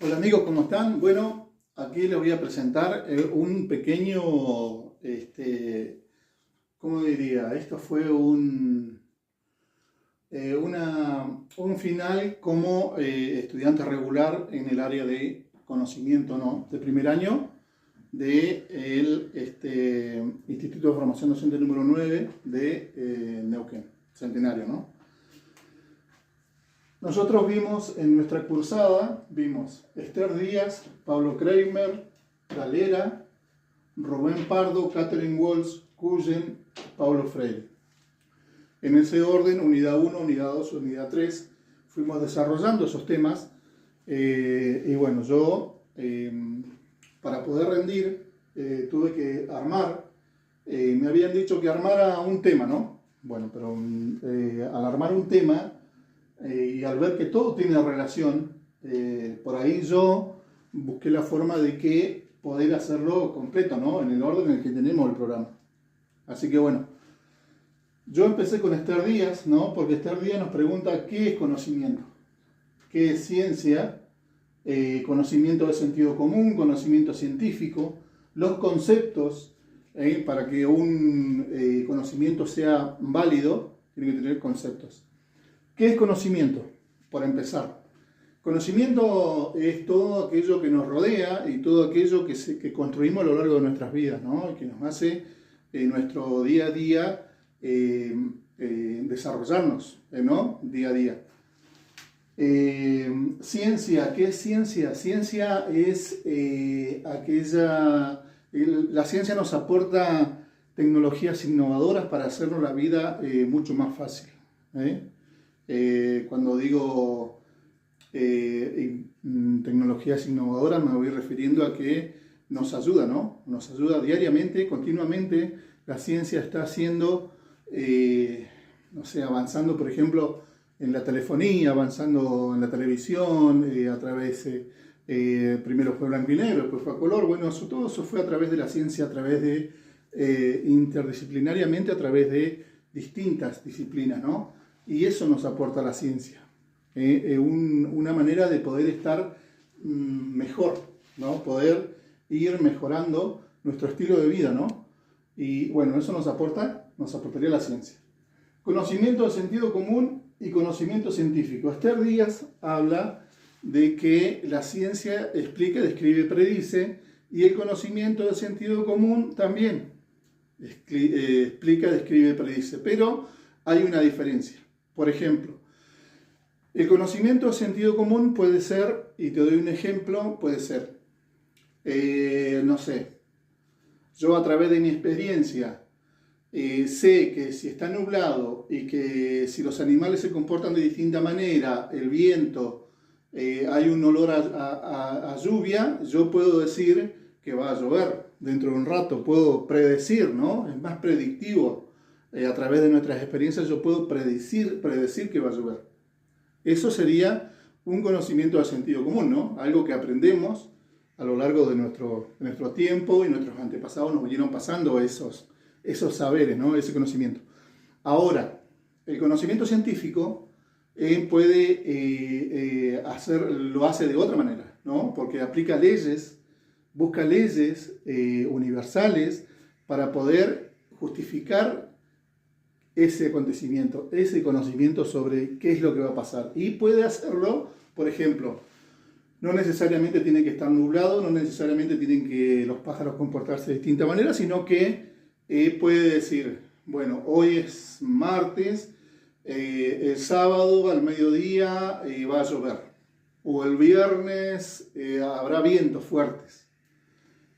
Hola amigos, ¿cómo están? Bueno, aquí les voy a presentar un pequeño, ¿cómo diría? Esto fue un final como estudiante regular en el área de conocimiento, ¿no? De primer año del Instituto de Formación Docente número 9 de Neuquén, Centenario, ¿no? Nosotros vimos en nuestra cursada, vimos Esther Díaz, Pablo Kramer, Galera, Rubén Pardo, Catherine Walsh, Cullen, Pablo Freire. En ese orden, unidad 1, unidad 2, unidad 3, fuimos desarrollando esos temas. Y bueno, yo para poder rendir tuve que armar, me habían dicho que armara un tema, ¿no? Bueno, pero al armar un tema, y al ver que todo tiene relación, por ahí yo busqué la forma de que poder hacerlo completo, ¿no? En el orden en el que tenemos el programa. Así que bueno, yo empecé con Esther Díaz, ¿no? Porque Esther Díaz nos pregunta qué es conocimiento, qué es ciencia, conocimiento de sentido común, conocimiento científico, los conceptos, para que un conocimiento sea válido, tiene que tener conceptos. ¿Qué es conocimiento? Por empezar. Conocimiento es todo aquello que nos rodea y todo aquello que construimos a lo largo de nuestras vidas, ¿no? Y que nos hace nuestro día a día desarrollarnos, ¿no? Día a día. Ciencia, ¿qué es ciencia? Ciencia es la ciencia nos aporta tecnologías innovadoras para hacernos la vida mucho más fácil. Cuando digo tecnologías innovadoras me voy refiriendo a que nos ayuda, ¿no? Nos ayuda diariamente, continuamente. La ciencia está haciendo, no sé, avanzando, por ejemplo, en la telefonía, avanzando en la televisión, a través, primero fue blanco y negro, después fue a color. Bueno, todo eso fue a través de la ciencia, a través de, interdisciplinariamente, a través de distintas disciplinas, ¿no? Y eso nos aporta la ciencia, una manera de poder estar mejor, ¿no? Poder ir mejorando nuestro estilo de vida, ¿no? Y bueno, eso nos aportaría la ciencia. Conocimiento de sentido común y conocimiento científico. Esther Díaz habla de que la ciencia explica, describe, predice, y el conocimiento de sentido común también explica, describe, predice, pero hay una diferencia. Por ejemplo, el conocimiento de sentido común puede ser, y te doy un ejemplo, puede ser, no sé, yo a través de mi experiencia sé que si está nublado y que si los animales se comportan de distinta manera, el viento, hay un olor a lluvia, yo puedo decir que va a llover dentro de un rato, puedo predecir, ¿no? Es más predictivo. A través de nuestras experiencias yo puedo predecir que va a llover. Eso sería un conocimiento de sentido común, ¿no? Algo que aprendemos a lo largo de nuestro tiempo y nuestros antepasados nos vinieron pasando esos saberes, ¿no? Ese conocimiento. Ahora, el conocimiento científico lo hace de otra manera, ¿no? Porque aplica leyes, busca leyes universales para poder justificar ese acontecimiento, ese conocimiento sobre qué es lo que va a pasar. Y puede hacerlo, por ejemplo, no necesariamente tiene que estar nublado, no necesariamente tienen que los pájaros comportarse de distinta manera, sino que puede decir, bueno, hoy es martes, el sábado al mediodía va a llover, o el viernes habrá vientos fuertes.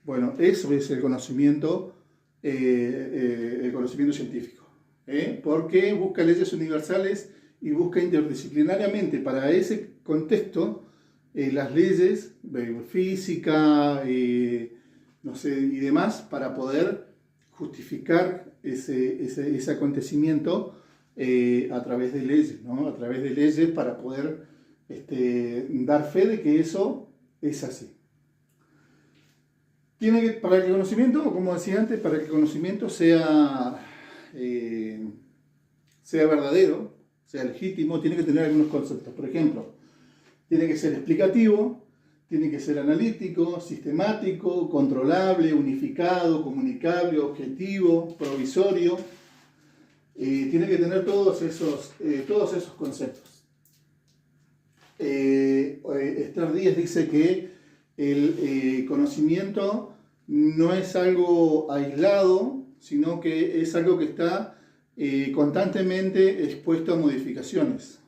Bueno, eso es el conocimiento científico. Porque busca leyes universales y busca interdisciplinariamente para ese contexto las leyes física, no sé, y demás, para poder justificar ese acontecimiento a través de leyes, ¿no? A través de leyes para poder dar fe de que eso es así. Para que el conocimiento, como decía antes, para que el conocimiento sea verdadero, sea legítimo, tiene que tener algunos conceptos. Por ejemplo, tiene que ser explicativo, tiene que ser analítico, sistemático, controlable, unificado, comunicable, objetivo, provisorio. Tiene que tener todos esos conceptos. Esther Díez dice que el conocimiento no es algo aislado, sino que es algo que está constantemente expuesto a modificaciones.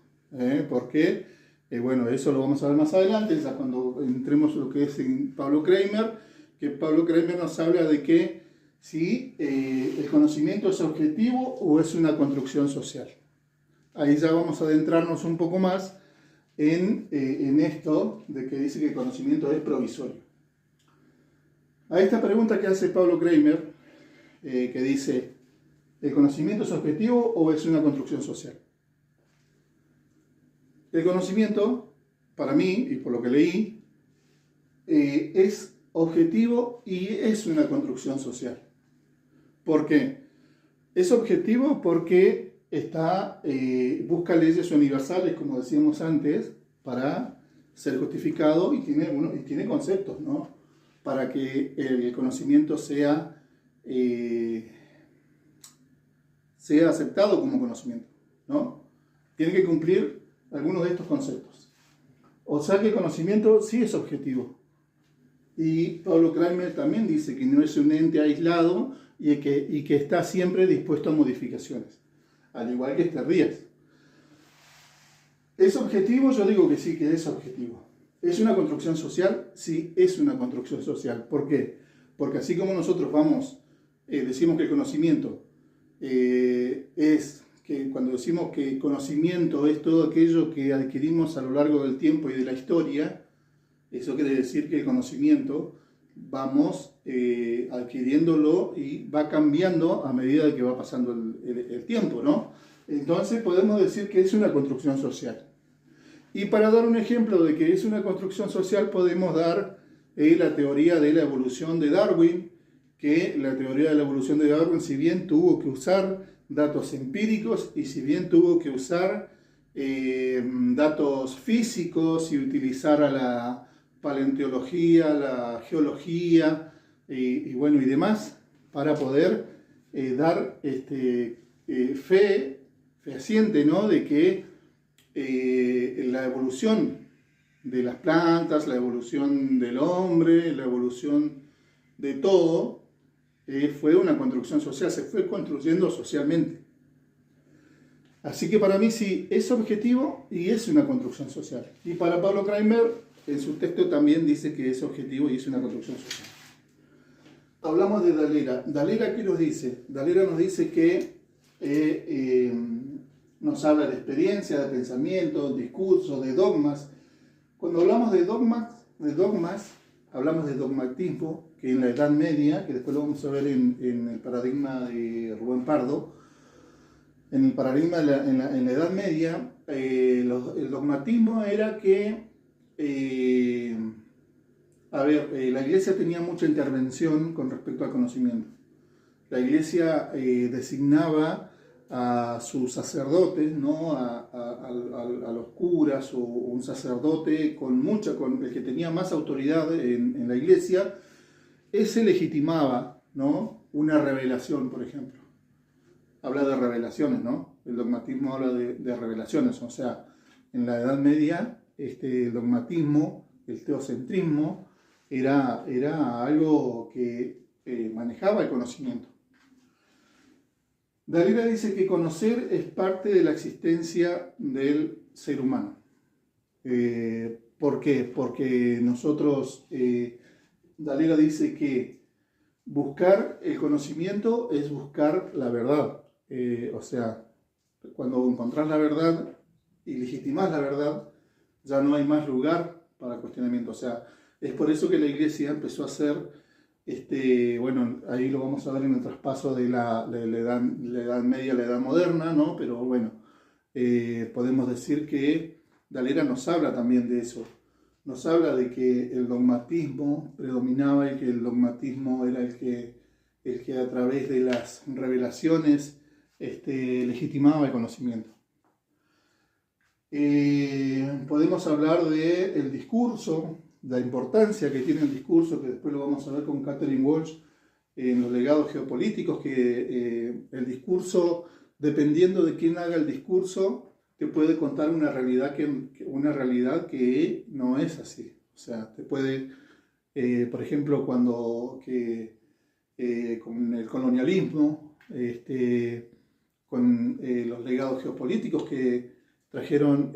¿Por qué? Bueno, eso lo vamos a ver más adelante, ya cuando entremos lo que es en Pablo Kramer, que Pablo Kramer nos habla de que si el conocimiento es objetivo o es una construcción social. Ahí ya vamos a adentrarnos un poco más en esto de que dice que el conocimiento es provisorio. A esta pregunta que hace Pablo Kramer, que dice, ¿el conocimiento es objetivo o es una construcción social? El conocimiento, para mí, y por lo que leí, es objetivo y es una construcción social. ¿Por qué? Es objetivo porque busca leyes universales, como decíamos antes, para ser justificado y tiene conceptos, ¿no? Para que el conocimiento sea aceptado como conocimiento, ¿no? Tiene que cumplir algunos de estos conceptos. O sea que el conocimiento sí es objetivo. Y Pablo Kramer también dice que no es un ente aislado y que está siempre dispuesto a modificaciones, al igual que Esther Díez. ¿Es objetivo? Yo digo que sí, que es objetivo. ¿Es una construcción social? Sí, es una construcción social. ¿Por qué? Porque así como nosotros decimos que el conocimiento que cuando decimos que conocimiento es todo aquello que adquirimos a lo largo del tiempo y de la historia, eso quiere decir que el conocimiento vamos adquiriéndolo y va cambiando a medida de que va pasando el tiempo, ¿no? Entonces podemos decir que es una construcción social. Y para dar un ejemplo de que es una construcción social podemos dar la teoría de la evolución de Darwin, que la teoría de la evolución de Darwin, si bien tuvo que usar datos empíricos y si bien tuvo que usar datos físicos y utilizar a la paleontología, la geología y demás para poder dar fe fehaciente, ¿no? De que la evolución de las plantas, la evolución del hombre, la evolución de todo, fue una construcción social, se fue construyendo socialmente. Así que para mí sí, es objetivo y es una construcción social. Y para Pablo Kramer, en su texto también dice que es objetivo y es una construcción social. Hablamos de Dalera. ¿Dalera qué nos dice? Dalera nos dice que nos habla de experiencia, de pensamiento, discurso, de dogmas. Cuando hablamos de dogmas, hablamos de dogmatismo, que en la Edad Media, que después lo vamos a ver en el paradigma de Rubén Pardo, en el paradigma en la Edad Media, el dogmatismo era que, la Iglesia tenía mucha intervención con respecto al conocimiento. La Iglesia designaba a sus sacerdotes, ¿no? a los curas o un sacerdote con el que tenía más autoridad en la Iglesia, ese legitimaba, ¿no? Una revelación, por ejemplo. Habla de revelaciones, ¿no? El dogmatismo habla de revelaciones, o sea, en la Edad Media el dogmatismo, el teocentrismo, era algo que manejaba el conocimiento. Dalera dice que conocer es parte de la existencia del ser humano. ¿Por qué? Porque nosotros, Dalera dice que buscar el conocimiento es buscar la verdad. O sea, cuando encontrás la verdad y legitimás la verdad, ya no hay más lugar para cuestionamiento. O sea, es por eso que la Iglesia empezó a hacer, bueno, ahí lo vamos a ver en el traspaso de la edad Media a la Edad Moderna, ¿no? Pero bueno, podemos decir que Dalera nos habla también de eso. Nos habla de que el dogmatismo predominaba y que el dogmatismo era el que a través de las revelaciones legitimaba el conocimiento. Podemos hablar del discurso, la importancia que tiene el discurso, que después lo vamos a ver con Catherine Walsh en los legados geopolíticos, que el discurso, dependiendo de quién haga el discurso, te puede contar una realidad que no es así. O sea, te puede, por ejemplo, con el colonialismo, con los legados geopolíticos que trajeron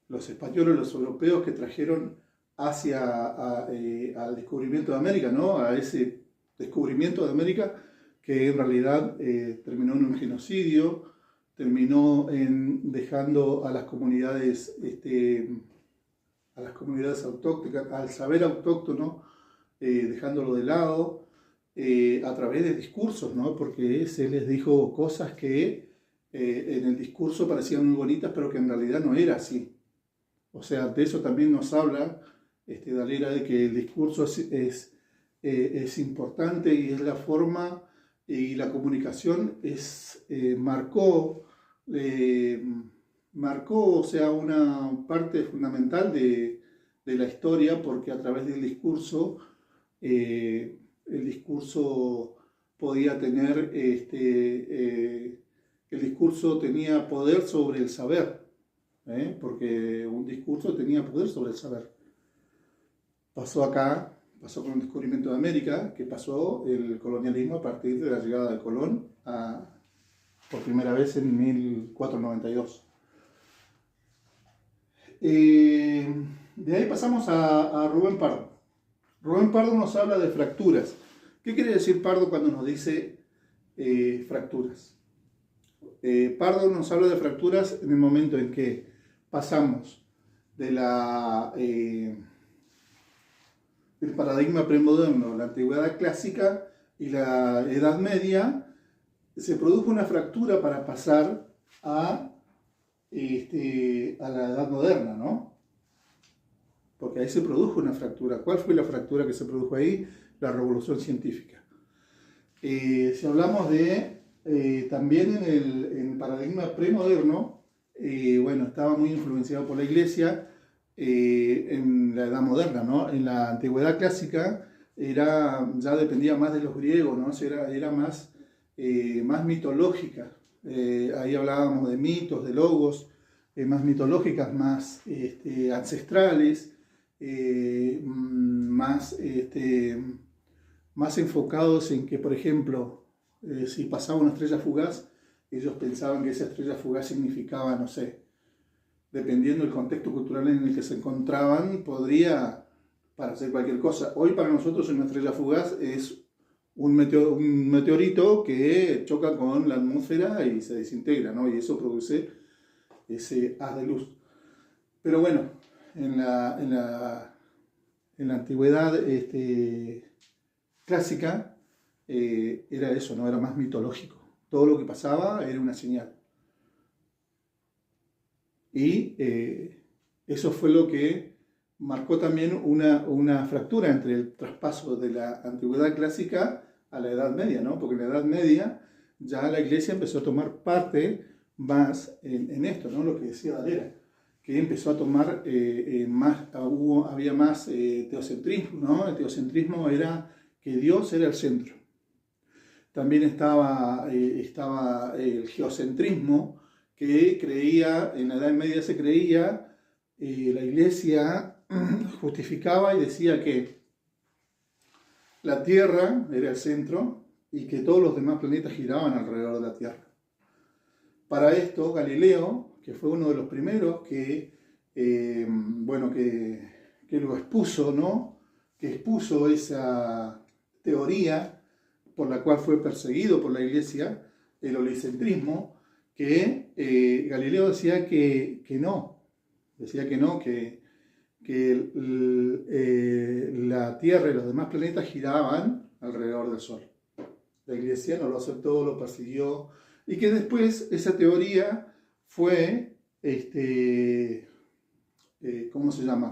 los españoles, los europeos, que trajeron al descubrimiento de América, ¿no? A ese descubrimiento de América que en realidad terminó en un genocidio, terminó en dejando a las comunidades autóctonas, al saber autóctono, dejándolo de lado a través de discursos, ¿no? Porque se les dijo cosas que en el discurso parecían muy bonitas, pero que en realidad no era así. O sea, de eso también nos habla Dalera, de que el discurso es importante y es la forma, y la comunicación marcó, o sea, una parte fundamental de la historia, porque a través del discurso, el discurso podía tener, el discurso tenía poder sobre el saber, porque un discurso tenía poder sobre el saber. Pasó con el descubrimiento de América, que pasó el colonialismo a partir de la llegada de Colón por primera vez en 1492. De ahí pasamos a Rubén Pardo. Rubén Pardo nos habla de fracturas. ¿Qué quiere decir Pardo cuando nos dice fracturas? Pardo nos habla de fracturas en el momento en que pasamos del paradigma premoderno, la antigüedad clásica y la Edad Media. Se produjo una fractura para pasar a la Edad Moderna, ¿no? Porque ahí se produjo una fractura. ¿Cuál fue la fractura que se produjo ahí? La revolución científica. Si hablamos también en el paradigma premoderno, bueno, estaba muy influenciado por la Iglesia en la Edad Moderna, ¿no? En la antigüedad clásica ya dependía más de los griegos, ¿no? Era más mitológica. Ahí hablábamos de mitos, de logos, más mitológicas, más ancestrales, más enfocados en que, por ejemplo, si pasaba una estrella fugaz, ellos pensaban que esa estrella fugaz significaba, no sé, dependiendo del contexto cultural en el que se encontraban, podría parecer cualquier cosa. Hoy para nosotros una estrella fugaz es un meteorito que choca con la atmósfera y se desintegra, ¿no? Y eso produce ese haz de luz. Pero bueno, en la antigüedad clásica era eso, ¿no? Era más mitológico. Todo lo que pasaba era una señal. Y eso fue lo que marcó también una fractura entre el traspaso de la antigüedad clásica a la Edad Media, ¿no? Porque en la Edad Media ya la Iglesia empezó a tomar parte más en esto, ¿no? Lo que decía Dalera, que empezó a tomar había más teocentrismo, ¿no? El teocentrismo era que Dios era el centro. También estaba el geocentrismo, que en la Edad Media se creía, la Iglesia justificaba y decía que la Tierra era el centro y que todos los demás planetas giraban alrededor de la Tierra. Para esto, Galileo, que fue uno de los primeros que lo expuso, ¿no? Que expuso esa teoría por la cual fue perseguido por la Iglesia, el helicentrismo, que Galileo decía que la Tierra y los demás planetas giraban alrededor del Sol. La Iglesia no lo aceptó, lo persiguió, y que después esa teoría fue,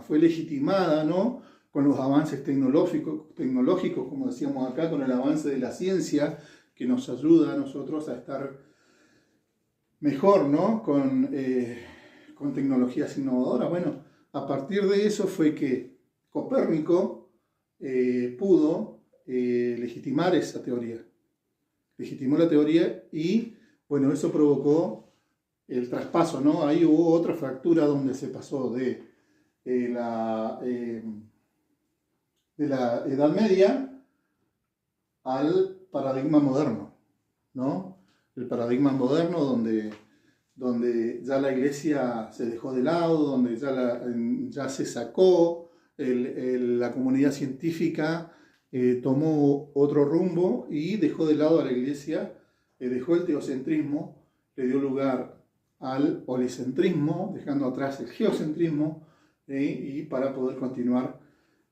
fue legitimada, ¿no? Con los avances tecnológicos, como decíamos acá, con el avance de la ciencia, que nos ayuda a nosotros a estar mejor, ¿no? Con tecnologías innovadoras. Bueno, a partir de eso fue que Copérnico pudo legitimar esa teoría. Legitimó la teoría y, bueno, eso provocó el traspaso, ¿no? Ahí hubo otra fractura donde se pasó de la Edad Media al paradigma moderno, ¿no? El paradigma moderno donde ya la iglesia se dejó de lado, donde ya se sacó, la comunidad científica tomó otro rumbo y dejó de lado a la iglesia, dejó el teocentrismo, le dio lugar al policentrismo, dejando atrás el geocentrismo, y para poder continuar,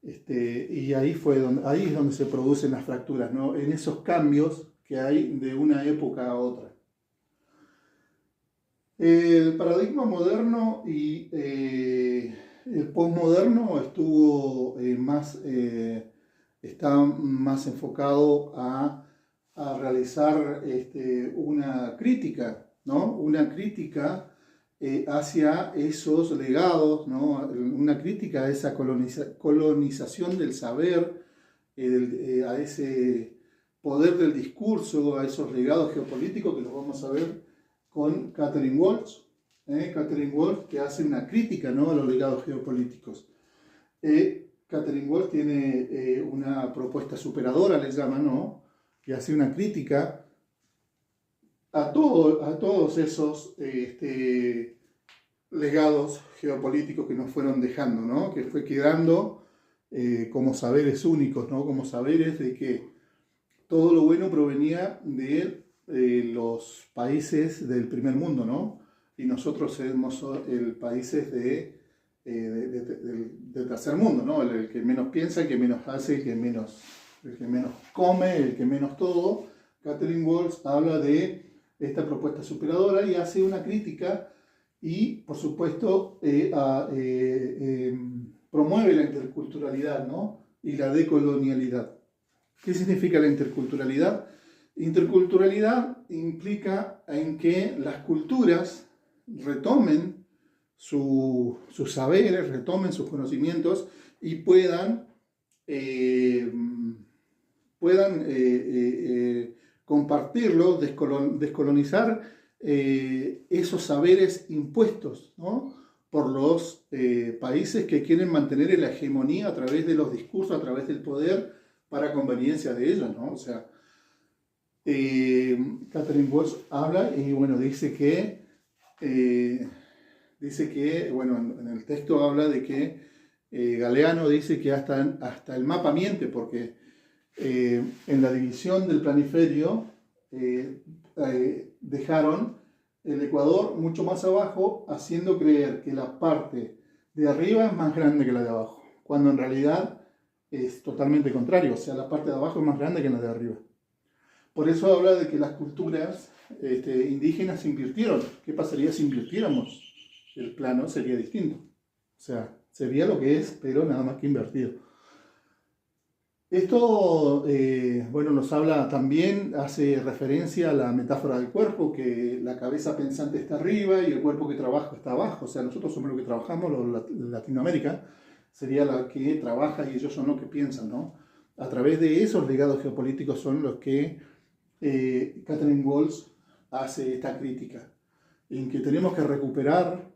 y ahí es donde se producen las fracturas, ¿no? En esos cambios que hay de una época a otra. El paradigma moderno y el posmoderno está más enfocado a realizar una crítica, ¿no? Una crítica hacia esos legados, ¿no? Una crítica a esa colonización del saber, a ese poder del discurso, a esos legados geopolíticos que los vamos a ver con Katherine Walsh, Katherine Walsh, que hace una crítica, ¿no?, a los legados geopolíticos. Katherine Walsh tiene una propuesta superadora, le llaman, ¿no?, que hace una crítica a todos esos legados geopolíticos que nos fueron dejando, ¿no?, que fue quedando como saberes únicos, ¿no?, como saberes de que todo lo bueno provenía de los países del primer mundo, ¿no? Y nosotros somos países del tercer mundo, ¿no? El que menos piensa, el que menos hace, el que menos come, el que menos todo. Katherine Walsh habla de esta propuesta superadora y hace una crítica y, por supuesto, promueve la interculturalidad, ¿no?, y la decolonialidad. ¿Qué significa la interculturalidad? Interculturalidad implica en que las culturas retomen sus saberes, retomen sus conocimientos y puedan compartirlos, descolonizar esos saberes impuestos, ¿no?, por los países que quieren mantener la hegemonía a través de los discursos, a través del poder, para conveniencia de ellos, ¿no? O sea, Katherine Walsh habla y, bueno, dice que, bueno, en el texto habla de que Galeano dice que hasta el mapa miente, porque en la división del planiferio dejaron el Ecuador mucho más abajo, haciendo creer que la parte de arriba es más grande que la de abajo, cuando en realidad es totalmente contrario, o sea, la parte de abajo es más grande que la de arriba. Por eso habla de que las culturas indígenas se invirtieron. ¿Qué pasaría si invirtiéramos? El plano sería distinto. O sea, sería lo que es, pero nada más que invertido. Esto, bueno, nos habla también, hace referencia a la metáfora del cuerpo, que la cabeza pensante está arriba y el cuerpo que trabaja está abajo. O sea, nosotros somos los que trabajamos, Latinoamérica sería la que trabaja y ellos son los que piensan, ¿no? A través de esos legados geopolíticos son los que Katherine Walsh hace esta crítica, en que tenemos que recuperar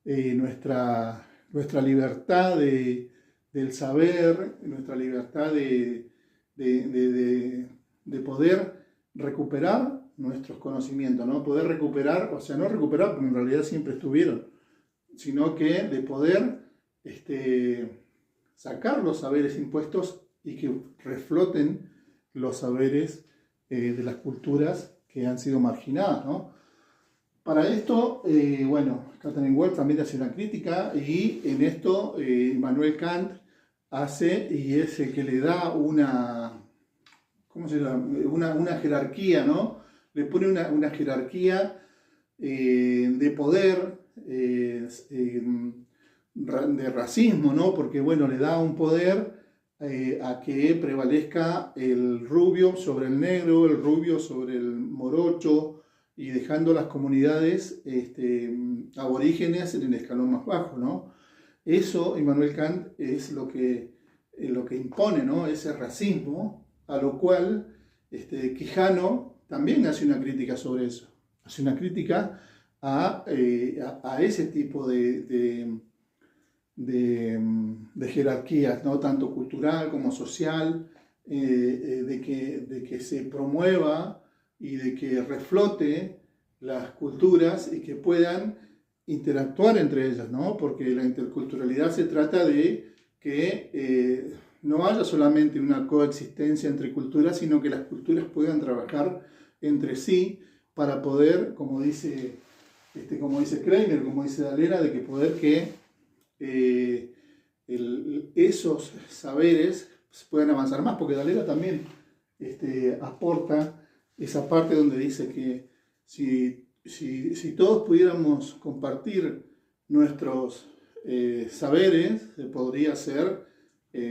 nuestra libertad del saber, nuestra libertad de poder recuperar nuestros conocimientos, ¿no? Poder recuperar, o sea, no recuperar, porque en realidad siempre estuvieron, sino que de poder sacar los saberes impuestos y que refloten los saberes de las culturas que han sido marginadas, ¿no? Para esto, bueno, Katherine Walsh también hace una crítica y en esto Immanuel Kant hace, y es el que le da una, ¿cómo se llama?, una jerarquía, ¿no? Le pone una jerarquía de poder, de racismo, ¿no? Porque, bueno, le da un poder a que prevalezca el rubio sobre el negro, el rubio sobre el morocho, y dejando las comunidades aborígenes en el escalón más bajo, ¿no? Eso, Immanuel Kant, es lo que impone, ¿no? Ese racismo, a lo cual Quijano también hace una crítica sobre eso. Hace una crítica a ese tipo de jerarquías, ¿no? Tanto cultural como social, de que se promueva y de que reflote las culturas y que puedan interactuar entre ellas, ¿no? Porque la interculturalidad se trata de que no haya solamente una coexistencia entre culturas, sino que las culturas puedan trabajar entre sí para poder, como dice Kreiner, como dice Dalera, de que poder que esos saberes puedan avanzar más, porque Dalera también aporta esa parte donde dice que si todos pudiéramos compartir nuestros saberes, se podría ser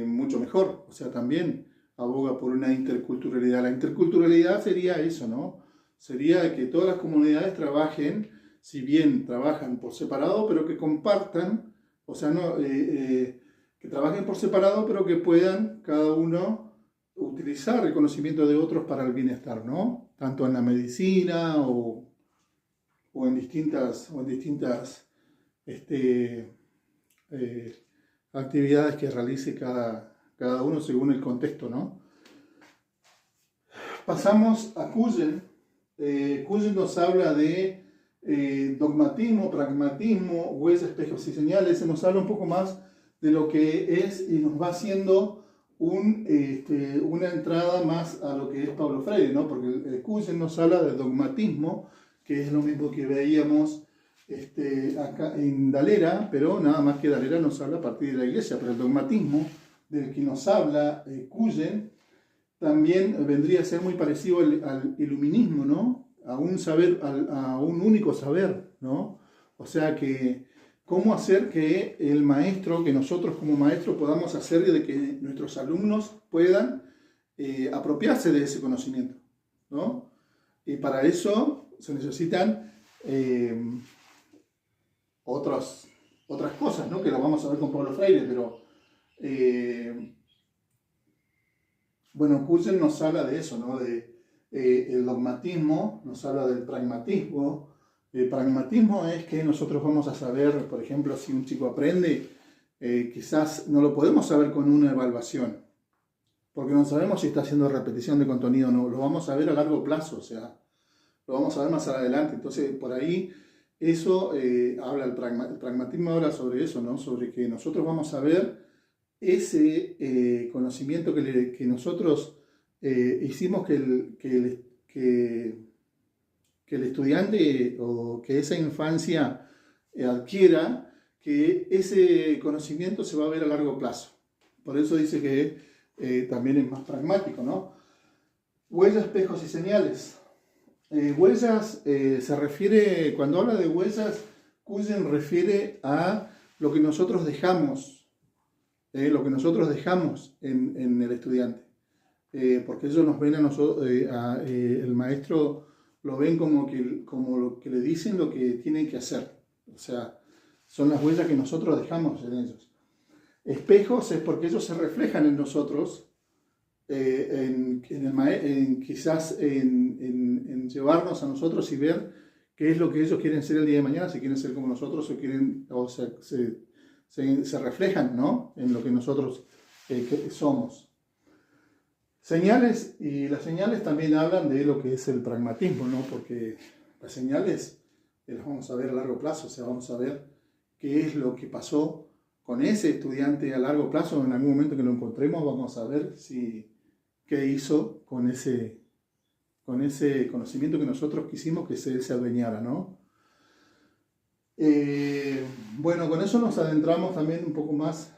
mucho mejor. O sea, también aboga por una interculturalidad. La interculturalidad sería eso, ¿no? Sería que todas las comunidades trabajen, si bien trabajan por separado, pero que compartan, o sea, no, que trabajen por separado, pero que puedan cada uno utilizar el conocimiento de otros para el bienestar, ¿no? Tanto en la medicina o en distintas actividades que realice cada uno según el contexto, ¿no? Pasamos a Kujen. Kujen nos habla de dogmatismo, pragmatismo, huellas, espejos y señales. Se nos habla un poco más de lo que es y nos va haciendo una entrada más a lo que es Paulo Freire, ¿no? Porque Kujen nos habla de dogmatismo, que es lo mismo que veíamos acá en Dalera, pero nada más que Dalera nos habla a partir de la iglesia, pero el dogmatismo del que nos habla Kujen también vendría a ser muy parecido al iluminismo, ¿no? A un saber, a un único saber, ¿no? O sea que, ¿cómo hacer que el maestro, que nosotros como maestros podamos hacer de que nuestros alumnos puedan apropiarse de ese conocimiento, ¿no? Y para eso se necesitan otras cosas, ¿no? Que lo vamos a ver con Paulo Freire, pero bueno, Kujen nos habla de eso, ¿no? El dogmatismo, nos habla del pragmatismo. El pragmatismo es que nosotros vamos a saber, por ejemplo, si un chico aprende, quizás no lo podemos saber con una evaluación, porque no sabemos si está haciendo repetición de contenido o no, lo vamos a ver a largo plazo, o sea, lo vamos a ver más adelante. Entonces, por ahí, eso habla, el pragmatismo habla sobre eso, ¿no? Sobre que nosotros vamos a ver ese conocimiento que nosotros hicimos que el estudiante o que esa infancia adquiera, que ese conocimiento se va a ver a largo plazo. Por eso dice que también es más pragmático, ¿no? Huellas, espejos y señales. Huellas se refiere, cuando habla de huellas, Kujen refiere a lo que nosotros dejamos. Lo que nosotros dejamos en el estudiante, porque ellos nos ven a nosotros, el maestro lo ven como lo que le dicen lo que tienen que hacer, o sea, son las huellas que nosotros dejamos en ellos. Espejos es porque ellos se reflejan en nosotros, quizás en llevarnos a nosotros y ver qué es lo que ellos quieren ser el día de mañana, si quieren ser como nosotros se reflejan, ¿no? En lo que nosotros somos. Señales, y las señales también hablan de lo que es el pragmatismo, ¿no? Porque las señales las vamos a ver a largo plazo, o sea, vamos a ver qué es lo que pasó con ese estudiante a largo plazo. En algún momento que lo encontremos vamos a ver qué hizo con ese conocimiento que nosotros quisimos que se adueñara, ¿no? Bueno, con eso nos adentramos también un poco más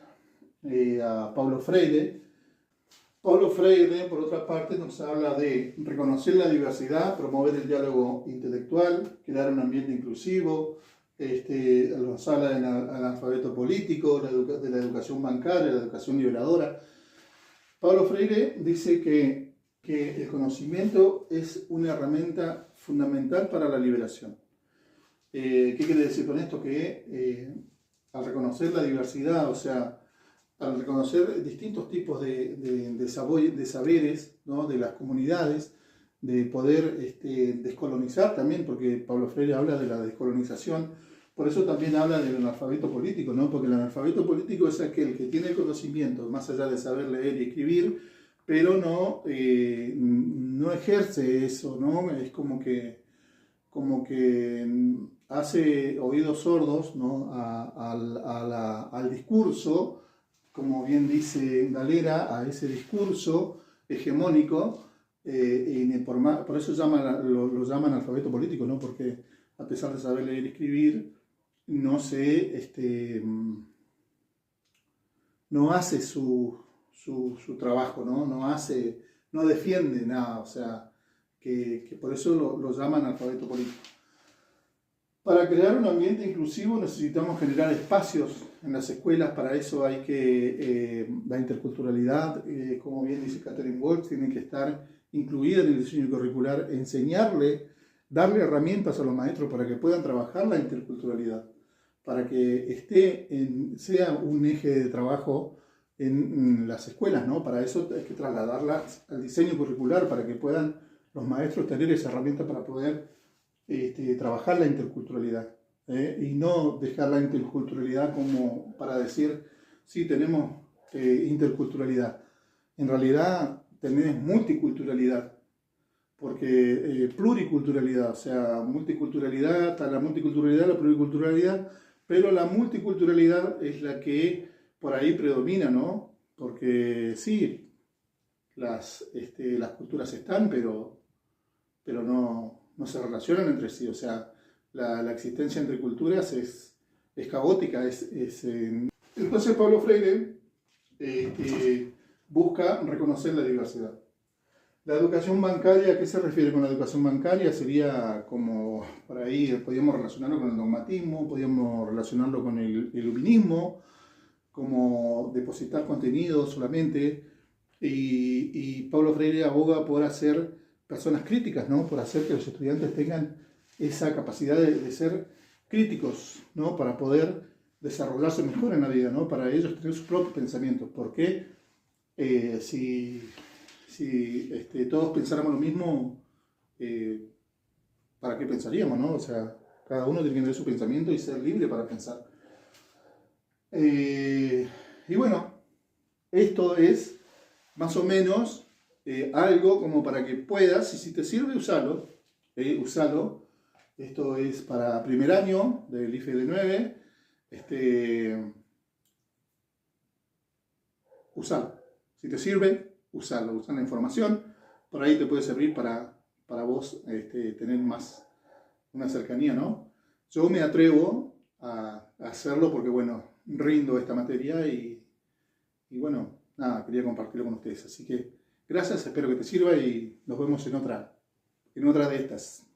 a Paulo Freire. Paulo Freire, por otra parte, nos habla de reconocer la diversidad, promover el diálogo intelectual, crear un ambiente inclusivo, nos habla del analfabeto político, de la educación bancaria, de la educación liberadora. Paulo Freire dice que el conocimiento es una herramienta fundamental para la liberación. ¿Qué quiere decir con esto? Que al reconocer la diversidad, o sea, al reconocer distintos tipos de saberes, ¿no? De las comunidades, de poder descolonizar también, porque Pablo Freire habla de la descolonización, por eso también habla del analfabeto político, ¿no? Porque el analfabeto político es aquel que tiene conocimiento, más allá de saber leer y escribir, pero no ejerce eso, ¿no? Es como que hace oídos sordos, ¿no? Al discurso, como bien dice Galera, a ese discurso hegemónico, y por eso lo llaman alfabeto político, ¿no? Porque a pesar de saber leer y escribir, no hace su trabajo, ¿no? No defiende nada, o sea, que por eso lo llaman alfabeto político. Para crear un ambiente inclusivo necesitamos generar espacios en las escuelas, para eso hay que, la interculturalidad, como bien dice Catherine Walsh, tiene que estar incluida en el diseño curricular, darle herramientas a los maestros para que puedan trabajar la interculturalidad, para que sea un eje de trabajo en las escuelas, ¿no? Para eso hay que trasladarlas al diseño curricular, para que puedan los maestros tener esa herramienta para poder trabajar la interculturalidad, y no dejar la interculturalidad como para decir, sí, tenemos interculturalidad. En realidad tenés multiculturalidad, porque pluriculturalidad, o sea, multiculturalidad, está la multiculturalidad, la pluriculturalidad, pero la multiculturalidad es la que por ahí predomina, ¿no? Porque sí, las culturas están, pero no se relacionan entre sí, o sea, la existencia entre culturas es caótica. Entonces Pablo Freire busca reconocer la diversidad. La educación bancaria, ¿a qué se refiere con la educación bancaria? Sería como, por ahí podríamos relacionarlo con el dogmatismo, podríamos relacionarlo con el iluminismo, como depositar contenido solamente, y Pablo Freire aboga por hacer personas críticas, ¿no? Por hacer que los estudiantes tengan esa capacidad de ser críticos, ¿no? Para poder desarrollarse mejor en la vida, ¿no? Para ellos tener sus propios pensamientos. Porque si todos pensáramos lo mismo, ¿para qué pensaríamos, no? O sea, cada uno tiene que tener su pensamiento y ser libre para pensar. Y bueno, esto es más o menos algo como para que puedas, y si te sirve, usalo. Esto es para primer año del IFED 9. Usalo. Si te sirve, usalo. Usa la información. Por ahí te puede servir para vos tener más una cercanía, ¿no? Yo me atrevo a hacerlo porque, bueno, rindo esta materia y bueno, nada, quería compartirlo con ustedes. Así que gracias, espero que te sirva y nos vemos en otra de estas.